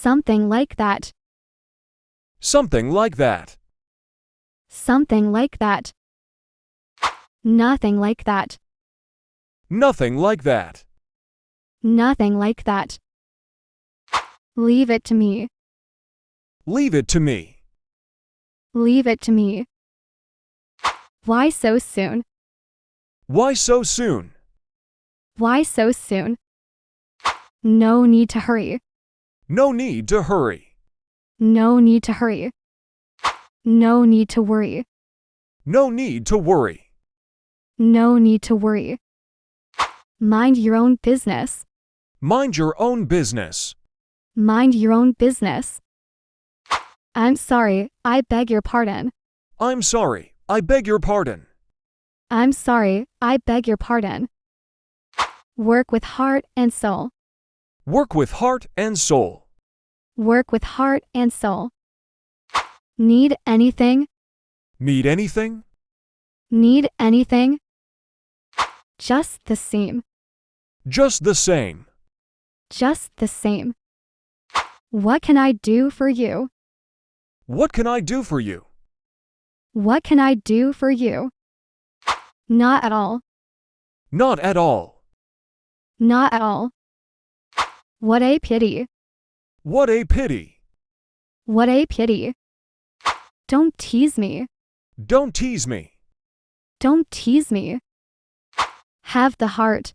Something like that. Something like that. Something like that. Nothing like that. Nothing like that. Nothing like that. Leave it to me. Leave it to me. Leave it to me. Why so soon? Why so soon? Why so soon? No need to hurry. No need to hurry. No need to hurry. No need to worry. No need to worry. No need to worry. Mind your own business. Mind your own business. Mind your own business. I'm sorry, I beg your pardon. I'm sorry, I beg your pardon. I'm sorry, I beg your pardon. Work with heart and soul. Work with heart and soul. Work with heart and soul. Need anything? Need anything? Need anything? Just the same. Just the same. Just the same. What can I do for you? What can I do for you? What can I do for you? Not at all. Not at all. Not at all. What a pity. What a pity. What a pity. Don't tease me. Don't tease me. Don't tease me. Have the heart.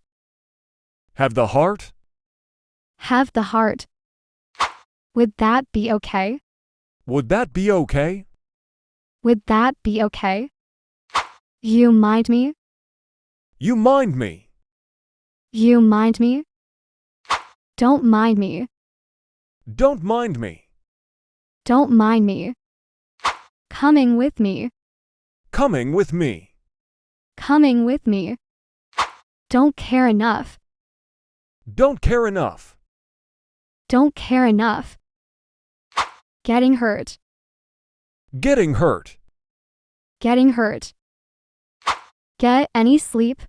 Have the heart? Have the heart. Would that be okay? Would that be okay? Would that be okay? You mind me? You mind me. You mind me? Don't mind me. Don't mind me. Don't mind me. Coming with me. Coming with me. Coming with me. Don't care enough. Don't care enough. Don't care enough. Getting hurt. Getting hurt. Getting hurt. Get any sleep.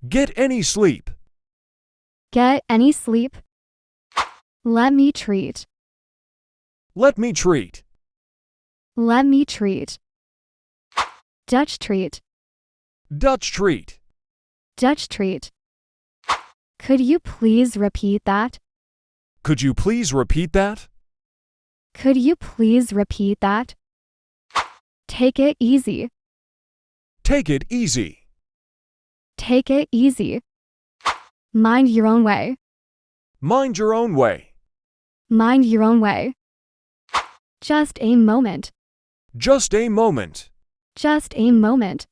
Get any sleep. Get any sleep. Let me treat. Let me treat. Let me treat. Dutch treat. Dutch treat. Dutch treat. Could you please repeat that? Could you please repeat that? Could you please repeat that? Take it easy. Take it easy. Take it easy. Mind your own way. Mind your own way. Mind your own way. Just a moment. Just a moment. Just a moment.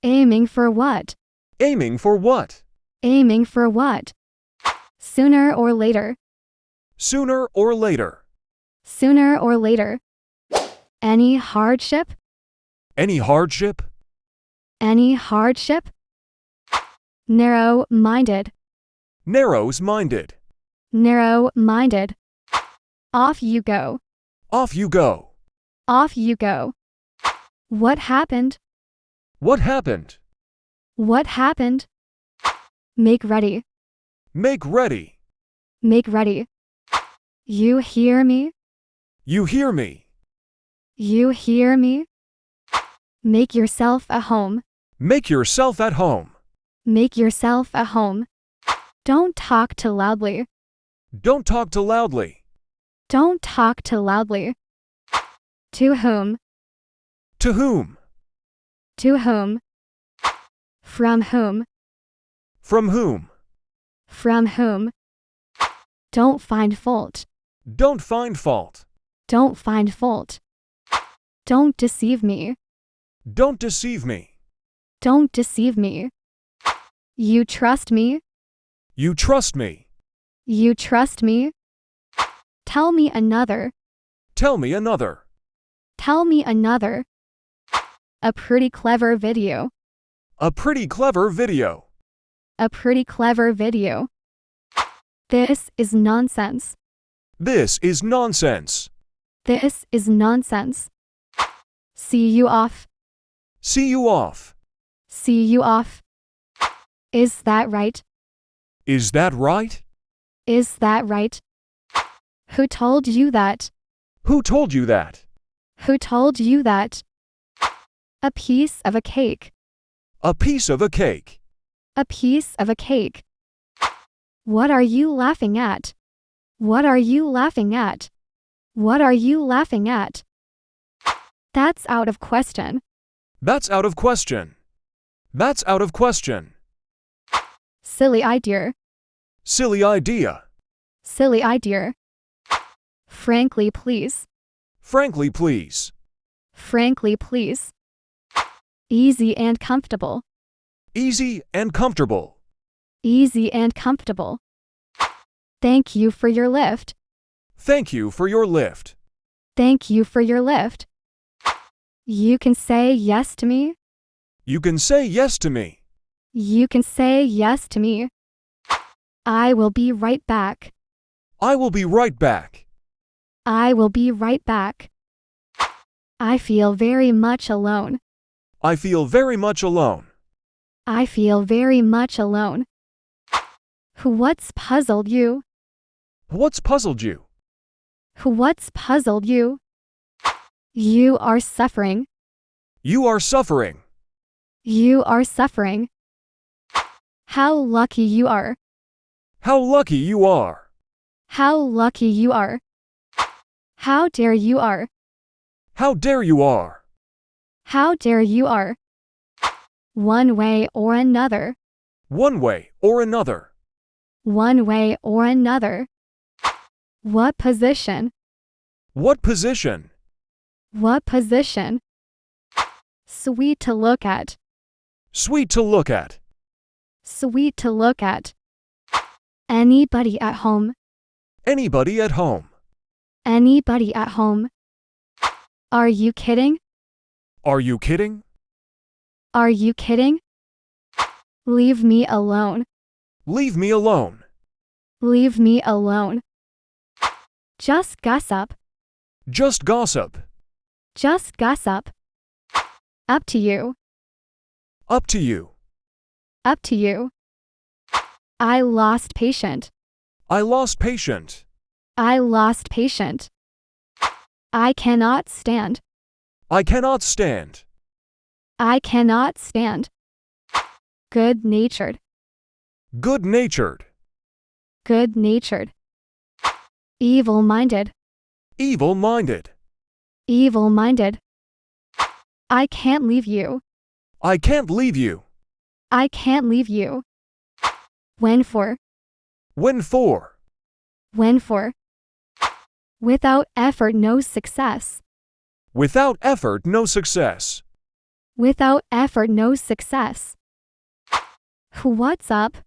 Aiming for what? Aiming for what? Aiming for what? Sooner or later. Sooner or later. Sooner or later. Any hardship? Any hardship? Any hardship? Narrow-minded. Narrows-minded. Narrow-minded. Off you go. Off you go. Off you go. What happened? What happened? What happened? Make ready. Make ready. Make ready. You hear me? You hear me. You hear me? Make yourself at home. Make yourself at home. Make yourself at home. Don't talk too loudly. Don't talk too loudly. Don't talk too loudly. To whom? To whom? To whom? From whom? From whom? From whom? Don't find fault. Don't find fault. Don't find fault. Don't deceive me. Don't deceive me. Don't deceive me. You trust me? You trust me. You trust me? Tell me another. Tell me another. Tell me another. A pretty clever video. A pretty clever video. A pretty clever video. This is nonsense. This is nonsense. This is nonsense. See you off. See you off. See you off. Is that right? Is that right? Is that right? Who told you that? Who told you that? Who told you that? A piece of a cake. A piece of a cake. A piece of a cake. What are you laughing at? What are you laughing at? What are you laughing at? That's out of question. That's out of question. That's out of question. Silly idea. Silly idea. Silly idea. Frankly, please. Frankly, please. Frankly, please. Easy and comfortable. Easy and comfortable. Easy and comfortable. Thank you for your lift. Thank you for your lift. Thank you for your lift. You can say yes to me. You can say yes to me. You can say yes to me. I will be right back. I will be right back. I will be right back. I feel very much alone. I feel very much alone. I feel very much alone. What's puzzled you? What's puzzled you? What's puzzled you? You are suffering. You are suffering. You are suffering. How lucky you are. How lucky you are. How lucky you are. How dare you are. How dare you are. How dare you are. One way or another. One way or another. One way or another. What position? What position? What position? Sweet to look at. Sweet to look at. Sweet to look at. Anybody at home. Anybody at home. Anybody at home. Are you kidding? Are you kidding? Are you kidding? Leave me alone. Leave me alone. Leave me alone. Just gossip. Just gossip. Just gossip. Up to you. Up to you. Up to you. I lost patient. I lost patient. I lost patient. I cannot stand. I cannot stand. I cannot stand. Good-natured. Good-natured. Good-natured. Evil-minded. Evil-minded. Evil-minded. I can't leave you. I can't leave you. I can't leave you. When for. When for. When for. Without effort, no success. Without effort, no success. Without effort, no success. What's up?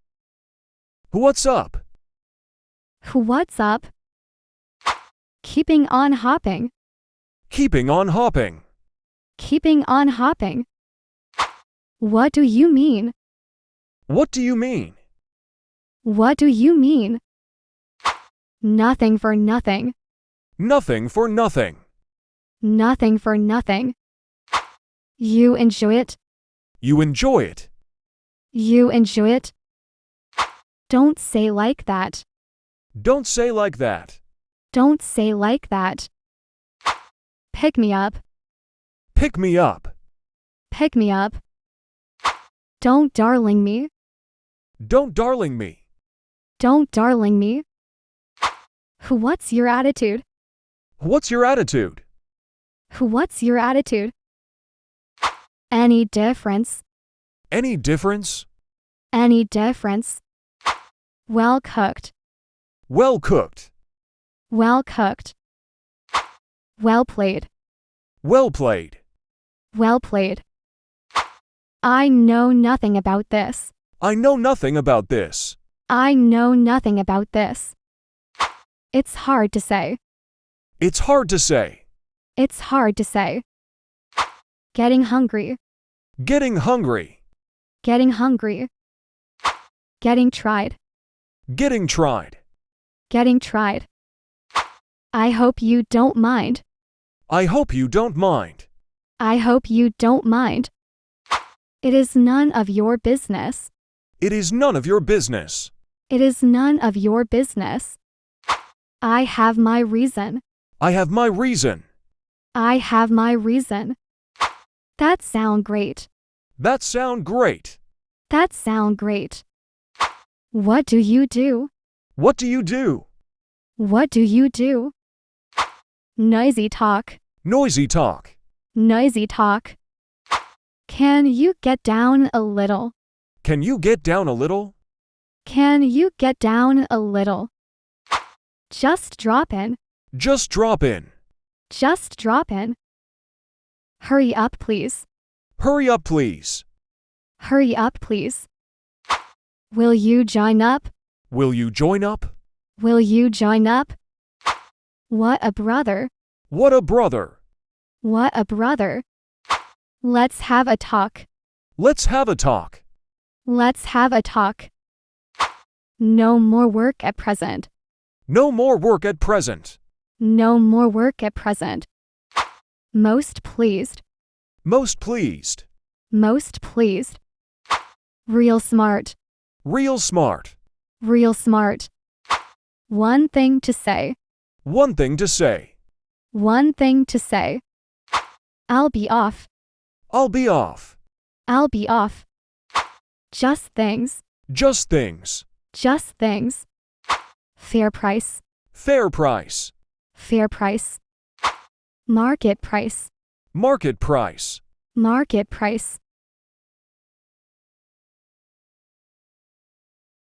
What's up? What's up? Keeping on hopping. Keeping on hopping. Keeping on hopping. What do you mean? What do you mean? What do you mean? Nothing for nothing. Nothing for nothing. Nothing for nothing. You enjoy it. You enjoy it. You enjoy it. Don't say like that. Don't say like that. Don't say like that. Pick me up. Pick me up. Pick me up. Don't darling me. Don't darling me. Don't darling me. What's your attitude? What's your attitude? What's your attitude? Any difference? Any difference? Any difference? Well cooked. Well cooked. Well cooked. Well played. Well played. Well played. I know nothing about this. I know nothing about this. I know nothing about this. It's hard to say. It's hard to say. It's hard to say. Getting hungry. Getting hungry. Getting hungry. Getting tried. Getting tried. Getting tried. I hope you don't mind. I hope you don't mind. I hope you don't mind. It is none of your business. It is none of your business. It is none of your business. I have my reason. I have my reason. I have my reason. That sound great. That sound great. That sound great. What do you do? What do you do? What do you do? Noisy talk. Noisy talk. Noisy talk. Can you get down a little? Can you get down a little? Can you get down a little? Just drop in. Just drop in. Just drop in. Hurry up, please. Hurry up, please. Hurry up, please. Will you join up? Will you join up? Will you join up? What a brother. What a brother. What a brother. Let's have a talk. Let's have a talk. Let's have a talk. No more work at present. No more work at present. No more work at present. Most pleased. Most pleased. Most pleased. Real smart. Real smart. Real smart. One thing to say. One thing to say. One thing to say. I'll be off. I'll be off. I'll be off. Just things. Just things. Just things. Fair price. Fair price. Fair price. Market price. Market price. Market price.